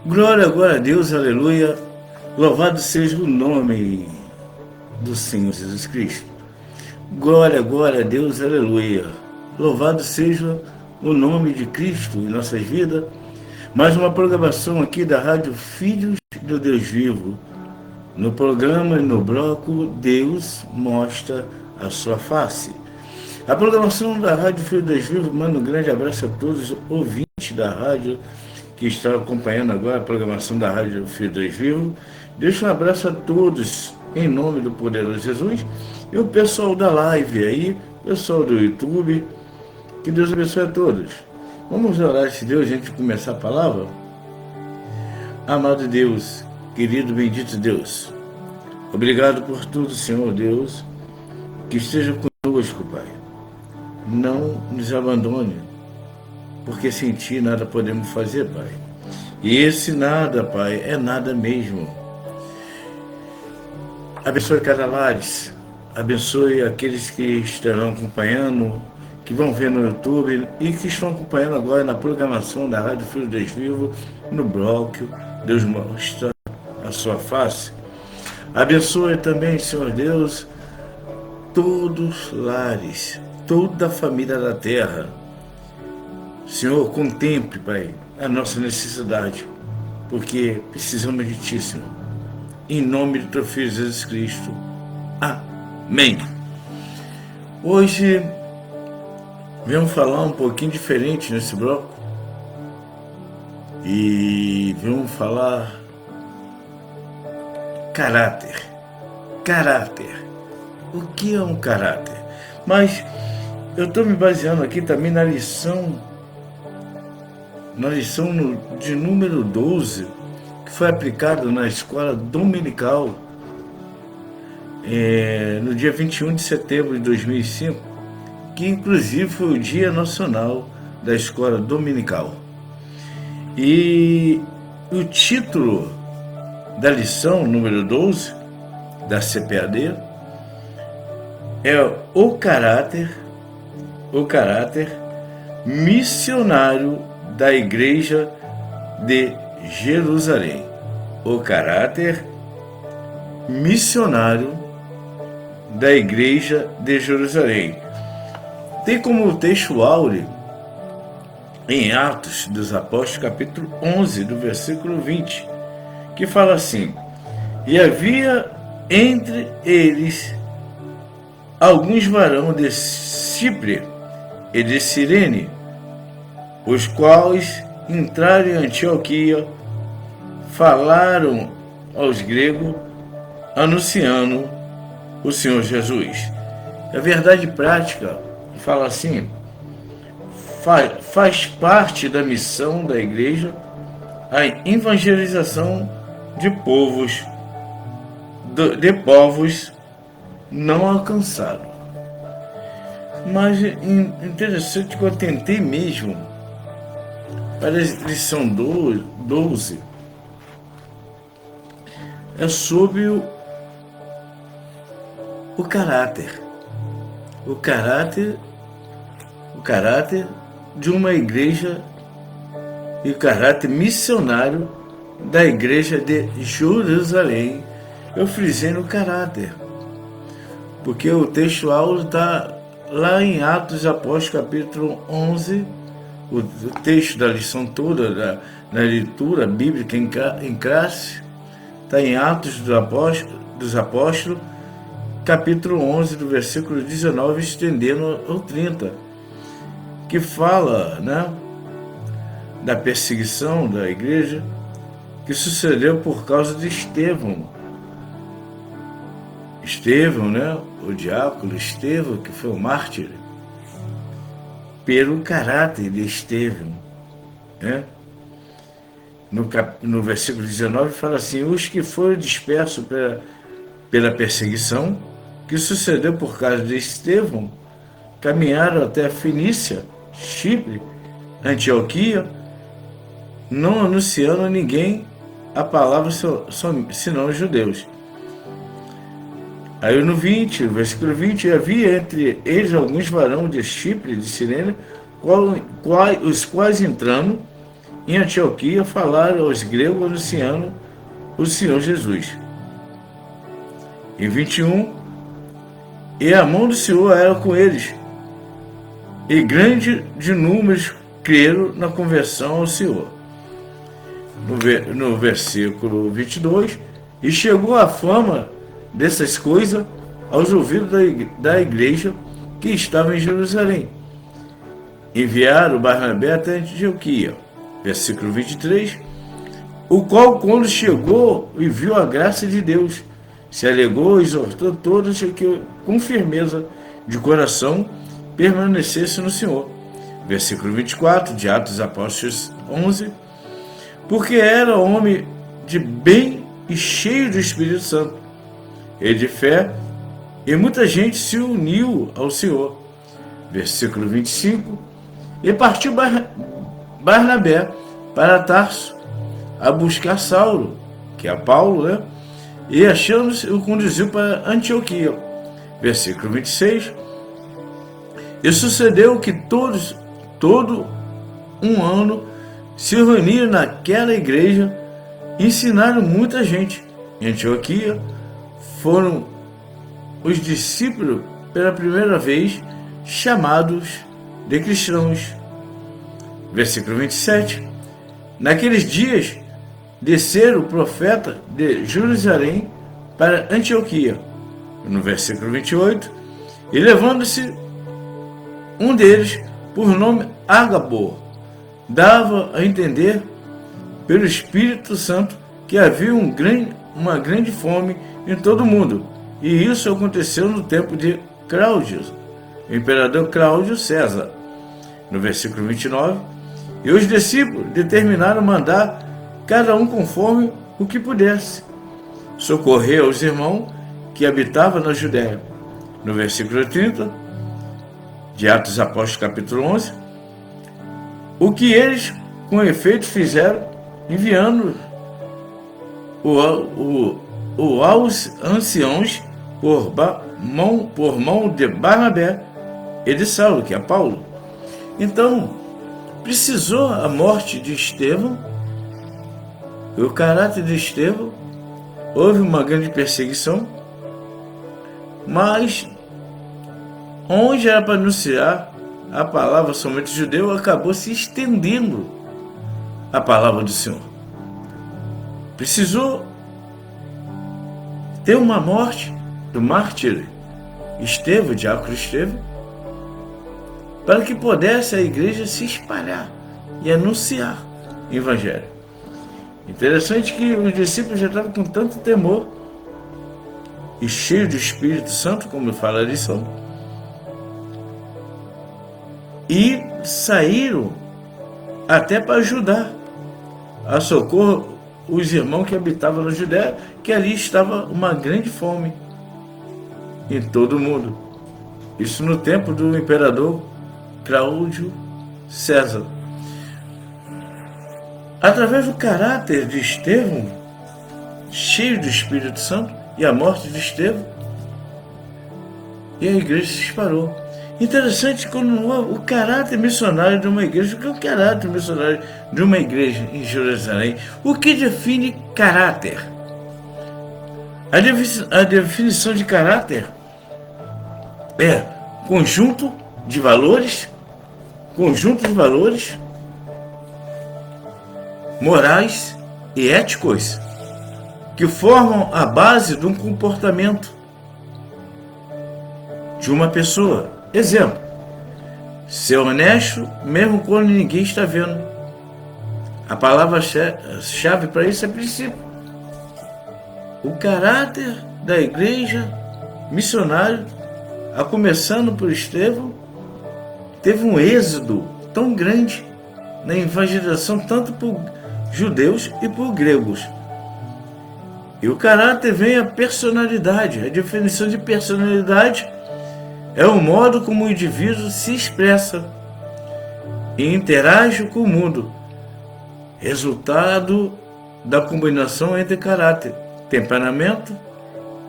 Glória a Deus, aleluia. Louvado seja o nome do Senhor Jesus Cristo. Glória a Deus, aleluia. Louvado seja o nome de Cristo em nossas vidas. Mais uma programação aqui da Rádio Filhos do Deus Vivo. No programa e no bloco, Deus mostra a sua face. A programação da Rádio Filhos do Deus Vivo manda um grande abraço a todos os ouvintes da rádio que estão acompanhando agora a programação da Rádio Filhos do Deus Vivo. Deixa um abraço a todos, em nome do poderoso Jesus. E o pessoal da live aí, pessoal do YouTube, que Deus abençoe a todos. Vamos orar, se Deus, a gente começar a palavra? Amado Deus, querido, bendito Deus, obrigado por tudo, Senhor Deus, que esteja conosco, Pai. Não nos abandone, porque sem Ti nada podemos fazer, Pai. E esse nada, Pai, é nada mesmo. Abençoe cada lares, abençoe aqueles que estarão acompanhando, que vão ver no YouTube e que estão acompanhando agora na programação da Rádio Filhos do Deus Vivo, no bloco Deus mostra a sua face. Abençoe também, Senhor Deus, todos os lares, toda a família da terra. Senhor, contemple, Pai, a nossa necessidade, porque precisamos de Ti, Senhor. Em nome do Teu Filho Jesus Cristo. Amém. Hoje, vamos falar um pouquinho diferente nesse bloco. E vamos falar caráter. Caráter. O que é um caráter? Mas eu estou me baseando aqui também na lição de número 12, que foi aplicado na escola dominical no dia 21 de setembro de 2005, que inclusive foi o Dia Nacional da Escola Dominical. E o título da lição número 12 da CPAD é o caráter missionário da Igreja de Jerusalém. O caráter missionário da Igreja de Jerusalém. Tem como texto áureo em Atos dos Apóstolos, capítulo 11, do versículo 20, que fala assim: e havia entre eles alguns varões de Chipre e de Cirene, os quais entraram em Antioquia, falaram aos gregos, anunciando o Senhor Jesus. A verdade prática fala assim: faz parte da missão da igreja a evangelização de povos não alcançados. Mas interessante que eu tentei mesmo para a lição 12 é sobre o caráter de uma igreja e o caráter missionário da igreja de Jerusalém. Eu frisei no caráter, porque o texto áureo está lá em Atos dos Apóstolos, capítulo 11, o texto da lição toda, da leitura bíblica em classe, está em Atos dos Apóstolos, capítulo 11, do versículo 19, estendendo ao 30, que fala, da perseguição da igreja que sucedeu por causa de Estevão, o diácono Estevão, que foi o mártir, pelo caráter de Estevão, No versículo 19 fala assim: os que foram dispersos pela perseguição que sucedeu por causa de Estevão caminharam até a Fenícia, Chipre, Antioquia, não anunciando a ninguém a palavra senão os judeus. Aí no versículo 20, havia entre eles alguns varões de Chipre, de Cirene, os quais entrando em Antioquia falaram aos gregos anunciando o Senhor Jesus. Em 21, e a mão do Senhor era com eles, e grande de números creram na conversão ao Senhor. No versículo 22, e chegou a fama dessas coisas aos ouvidos da igreja que estava em Jerusalém. Enviaram Barnabé até Antioquia. Versículo 23, o qual, quando chegou e viu a graça de Deus, se alegou e exortou todos a que, com firmeza de coração, permanecesse no Senhor. Versículo 24, de Atos dos Apóstolos 11, porque era homem de bem e cheio do Espírito Santo, e de fé, e muita gente se uniu ao Senhor. Versículo 25, e partiu Barnabé para Tarso a buscar Saulo, que é Paulo, e achando-se, o conduziu para Antioquia. Versículo 26, e sucedeu que todo um ano se reuniram naquela igreja e ensinaram muita gente. Em Antioquia foram os discípulos pela primeira vez chamados de cristãos. Versículo 27, naqueles dias desceram o profeta de Jerusalém para Antioquia. No versículo 28, e levando-se um deles, por nome Agabor, dava a entender pelo Espírito Santo que havia uma grande fome em todo o mundo. E isso aconteceu no tempo de Cláudio, o imperador Cláudio César. No versículo 29, e os discípulos determinaram mandar cada um conforme o que pudesse socorrer aos irmãos que habitavam na Judéia. No versículo 30, de Atos dos Apóstolos, capítulo 11, o que eles com efeito fizeram, enviando aos anciãos por mão de Barnabé e de Saulo, que é Paulo. Então, precisou a morte de Estevão, e o caráter de Estevão, houve uma grande perseguição, mas onde era para anunciar a palavra somente judeu, acabou se estendendo a palavra do Senhor. Precisou ter uma morte do mártir Estevão, diácono Estevão, para que pudesse a igreja se espalhar e anunciar o Evangelho. Interessante que os discípulos já estavam com tanto temor e cheios do Espírito Santo, como fala a lição, e saíram até para ajudar a socorrer os irmãos que habitavam na Judéia, que ali estava uma grande fome em todo o mundo. Isso no tempo do imperador Cláudio César. Através do caráter de Estevão, cheio do Espírito Santo, e a morte de Estevão, e a igreja se disparou. Interessante quando o caráter missionário de uma igreja. O que é o caráter missionário de uma igreja em Jerusalém? O que define caráter? A definição de caráter é conjunto de valores morais e éticos que formam a base de um comportamento de uma pessoa. Exemplo: ser honesto mesmo quando ninguém está vendo. A palavra-chave para isso é princípio. O caráter da igreja missionária, a começando por Estevão, teve um êxodo tão grande na evangelização, tanto por judeus e por gregos. E o caráter vem a personalidade. A definição de personalidade é o modo como o indivíduo se expressa e interage com o mundo, resultado da combinação entre caráter, temperamento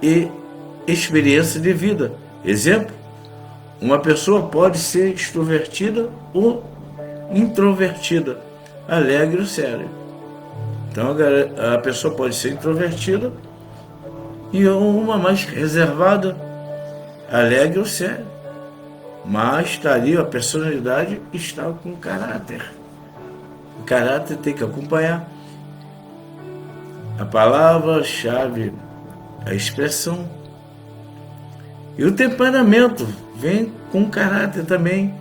e experiência de vida. Exemplo: uma pessoa pode ser extrovertida ou introvertida. alegre ou séria. Então a pessoa pode ser introvertida e uma mais reservada, alegre ou séria. Mas está ali, a personalidade está com caráter. O caráter tem que acompanhar. A palavra-chave, a expressão. E o temperamento vem com caráter também.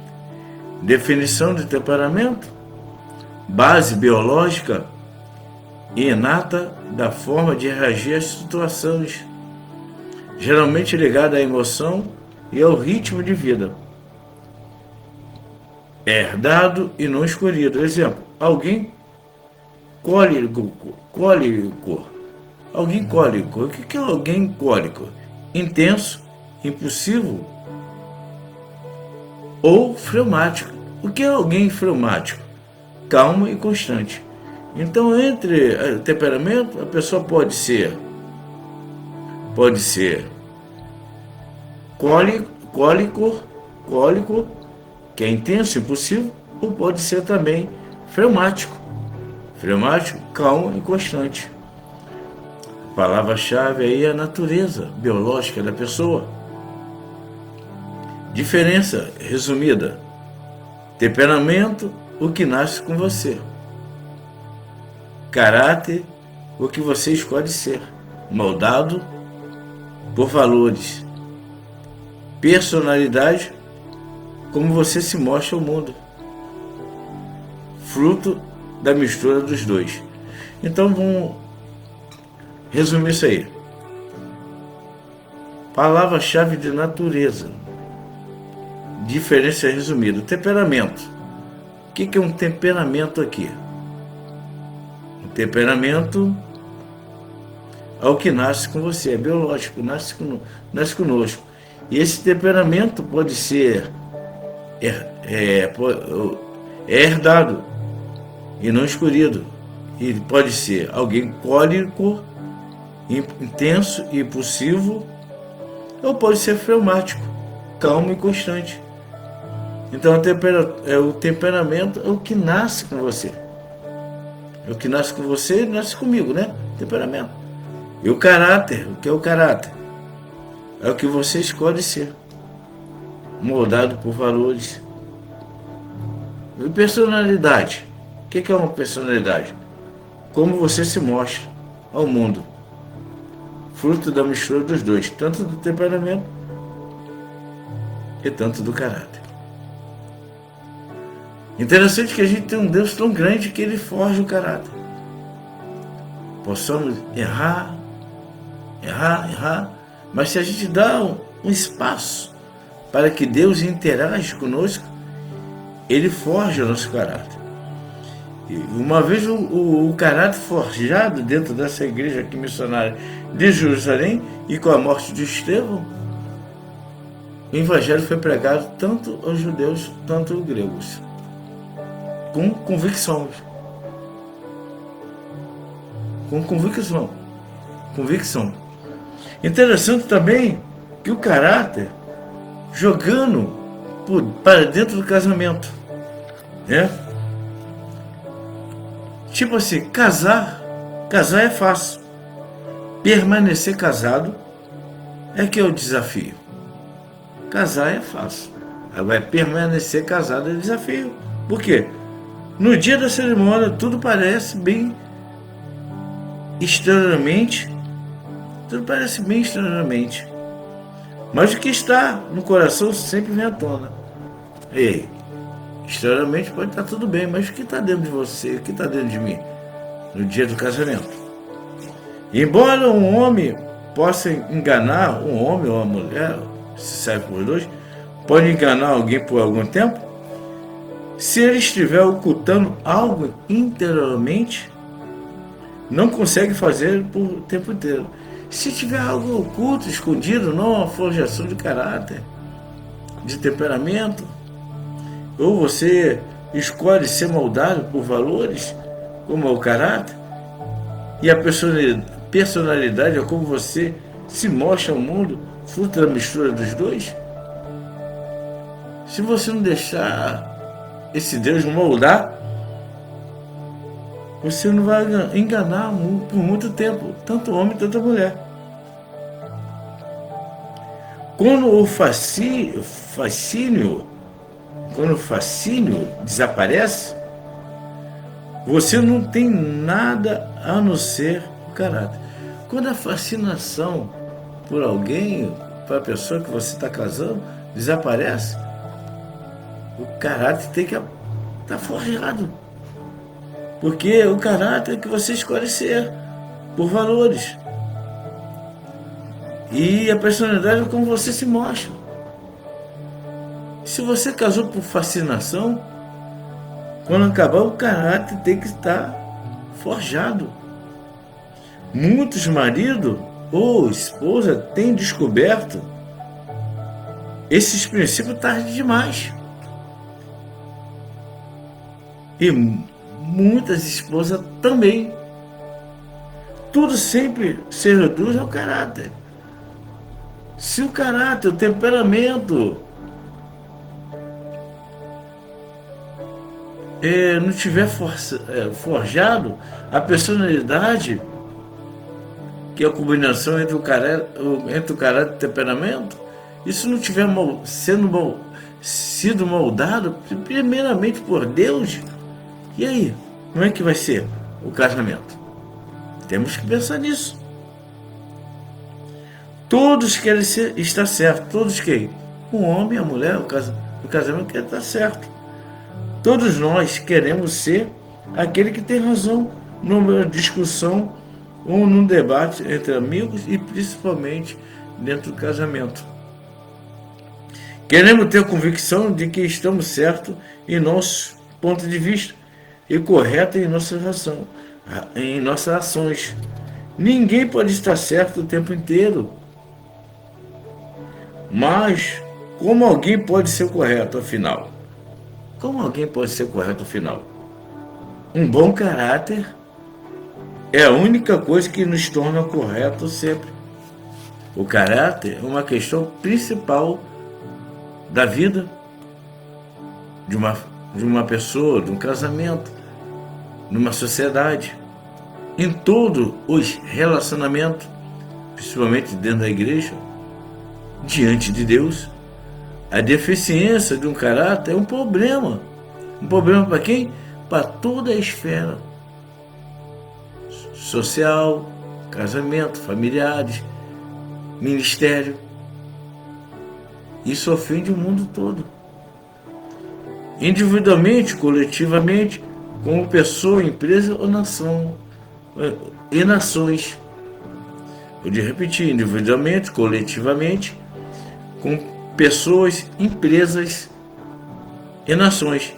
Definição de temperamento, base biológica e inata da forma de reagir às situações, geralmente ligada à emoção e ao ritmo de vida. É herdado e não escolhido. Exemplo, alguém cólico. Alguém cólico. O que é alguém cólico? Intenso, impulsivo ou fleumático. O que é alguém fleumático? Calmo e constante. Então, entre temperamento, a pessoa pode ser cólico, que é intenso, impulsivo, ou pode ser também fleumático, calmo e constante. A palavra-chave aí é a natureza biológica da pessoa. Diferença resumida: temperamento, o que nasce com você. Caráter, o que você escolhe ser, moldado por valores. Personalidade, como você se mostra ao mundo, fruto da mistura dos dois. Então vamos resumir isso aí. Palavra-chave de natureza. Diferença resumida. Temperamento. O que é um temperamento aqui? Um temperamento é o que nasce com você, é biológico, nasce conosco. E esse temperamento pode ser herdado e não escolhido. E pode ser alguém cólico, intenso e impulsivo, ou pode ser fleumático, calmo e constante. Então o temperamento é o que nasce com você. É o que nasce com você e nasce comigo, né? Temperamento. E o caráter, o que é o caráter? É o que você escolhe ser, moldado por valores. E personalidade. O que é uma personalidade? Como você se mostra ao mundo. Fruto da mistura dos dois, tanto do temperamento e tanto do caráter. Interessante que a gente tem um Deus tão grande que ele forja o caráter. Possamos errar, mas se a gente dá um espaço para que Deus interaja conosco, ele forja o nosso caráter. E uma vez o caráter forjado dentro dessa igreja aqui missionária de Jerusalém, e com a morte de Estevão, o evangelho foi pregado tanto aos judeus, tanto aos gregos, com convicção. Interessante também que o caráter jogando para dentro do casamento, né? Tipo assim, casar é fácil. Permanecer casado é que é o desafio. Casar é fácil. Agora, permanecer casado é desafio. Por quê? No dia da cerimônia, tudo parece bem externamente. Mas o que está no coração sempre vem à tona. Ei, externamente pode estar tudo bem, mas o que está dentro de você, o que está dentro de mim? No dia do casamento. Embora um homem possa enganar, um homem ou uma mulher, se serve por dois, pode enganar alguém por algum tempo, se ele estiver ocultando algo interiormente, não consegue fazer por o tempo inteiro. Se tiver algo oculto, escondido, não uma forjação de caráter, de temperamento, ou você escolhe ser moldado por valores, como é o caráter, e a personalidade é como você se mostra ao mundo, fruto da mistura dos dois. Se você não deixar esse Deus moldar, você não vai enganar por muito tempo, tanto homem, tanto mulher. Quando o fascínio desaparece, você não tem nada a não ser o caráter. Quando a fascinação por alguém, para a pessoa que você está casando, desaparece, o caráter tem que estar forjado. Porque o caráter é que você escolhe ser, por valores. E a personalidade é como você se mostra. Se você casou por fascinação, quando acabar, o caráter tem que estar forjado. Muitos maridos ou esposa têm descoberto esses princípios tarde demais. E muitas esposas também. Tudo sempre se reduz ao caráter. Se o caráter, o temperamento não tiver forjado, a personalidade, que é a combinação entre o caráter e o temperamento, isso não tiver sido moldado primeiramente por Deus, e aí, como é que vai ser o casamento? Temos que pensar nisso. Todos querem estar certo, todos querem. O homem, a mulher, o casamento quer estar certo. Todos nós queremos ser aquele que tem razão numa discussão ou num debate entre amigos e principalmente dentro do casamento. Queremos ter a convicção de que estamos certos em nosso ponto de vista e correto em nossas ações. Ninguém pode estar certo o tempo inteiro. Mas como alguém pode ser correto afinal? Como alguém pode ser correto afinal? Um bom caráter é a única coisa que nos torna correto sempre. O caráter é uma questão principal da vida de uma pessoa, de um casamento, numa sociedade, em todos os relacionamentos, principalmente dentro da igreja, diante de Deus. A deficiência de um caráter é um problema. Um problema para quem? Para toda a esfera social, casamento, familiares, ministério. Isso ofende o mundo todo. Individualmente, coletivamente, como pessoa, empresa ou nação. E nações. Vou repetir, individualmente, coletivamente, com pessoas, empresas e nações.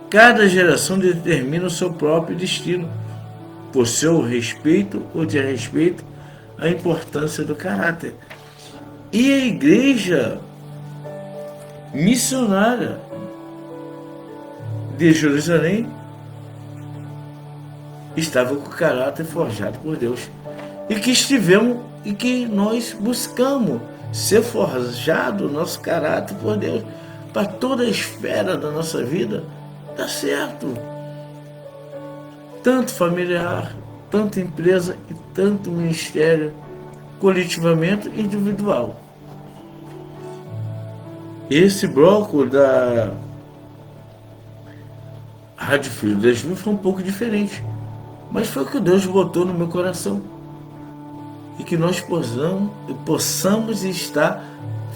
Cada geração determina o seu próprio destino, por seu respeito ou desrespeito à importância do caráter. E a igreja missionária de Jerusalém estava com o caráter forjado por Deus. E que nós buscamos ser forjado o nosso caráter por Deus para toda a esfera da nossa vida, dá certo. Tanto familiar, tanto empresa e tanto ministério, coletivamente e individual. Esse bloco da Rádio Filho das Mil foi um pouco diferente, mas foi o que Deus botou no meu coração. E que nós possamos estar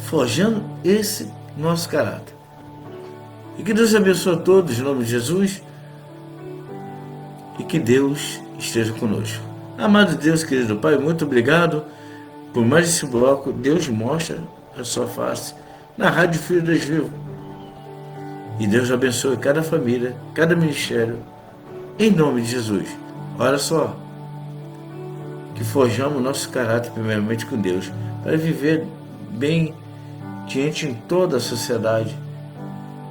forjando esse nosso caráter. E que Deus abençoe a todos, em nome de Jesus. E que Deus esteja conosco. Amado Deus, querido Pai, muito obrigado por mais esse bloco. Deus mostra a sua face na Rádio Filho das Mil. E Deus abençoe cada família, cada ministério, em nome de Jesus. Olha só, que forjamos nosso caráter primeiramente com Deus, para viver bem diante em toda a sociedade,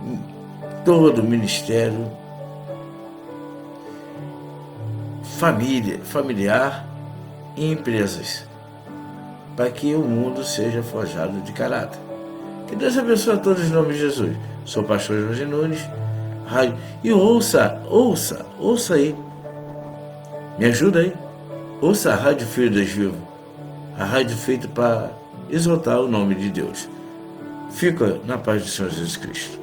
em todo o ministério, familiar e empresas, para que o mundo seja forjado de caráter. Que Deus abençoe a todos em nome de Jesus. Sou o pastor Jorge Nunes, e ouça aí Me ajuda aí. Ouça a Rádio Filho das Vivas, a rádio feita para exaltar o nome de Deus. Fica na paz do Senhor Jesus Cristo.